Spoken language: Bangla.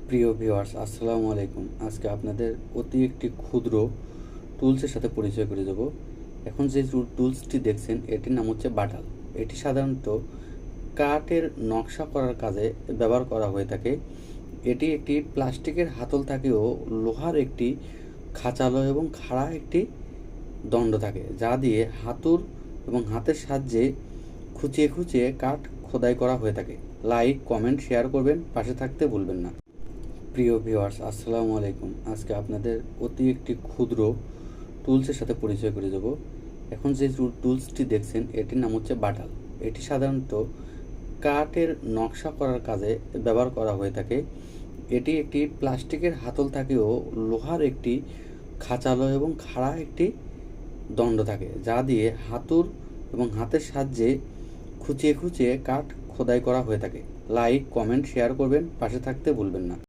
প্রিয় ভিউয়ার্স, আসসালামু আলাইকুম। আজকে আপনাদের অতি একটি ক্ষুদ্র টুলসের সাথে পরিচয় করে দেব। এখন যে টুলসটি দেখছেন এটির নাম হচ্ছে বাটাল। এটি সাধারণত কাঠের নকশা করার কাজে ব্যবহার করা হয়ে থাকে। এটি একটি প্লাস্টিকের হাতল থাকেও লোহার একটি খাঁচালো এবং খাড়া একটি দণ্ড থাকে, যা দিয়ে হাতুড় এবং হাতের সাহায্যে খুঁচিয়ে খুঁচিয়ে কাঠ খোদাই করা হয়ে থাকে। লাইক, কমেন্ট, শেয়ার করবেন, পাশে থাকতে ভুলবেন না। প্রিয় ভিউয়ার্স, আসসালামু আলাইকুম। আজকে আপনাদের অতি একটি ক্ষুদ্র টুলসের সাথে পরিচয় করে দেব। এখন যে টুলসটি দেখছেন এটির নাম হচ্ছে বাটাল। এটি সাধারণত কাঠের নকশা করার কাজে ব্যবহার করা হয়ে থাকে। এটি একটি প্লাস্টিকের হাতল থাকেও লোহার একটি খাঁচালো এবং খাড়া একটি দণ্ড থাকে, যা দিয়ে হাতুড় এবং হাতের সাহায্যে খুঁচিয়ে খুঁচিয়ে কাঠ খোদাই করা হয়ে থাকে। লাইক, কমেন্ট, শেয়ার করবেন, পাশে থাকতে ভুলবেন না।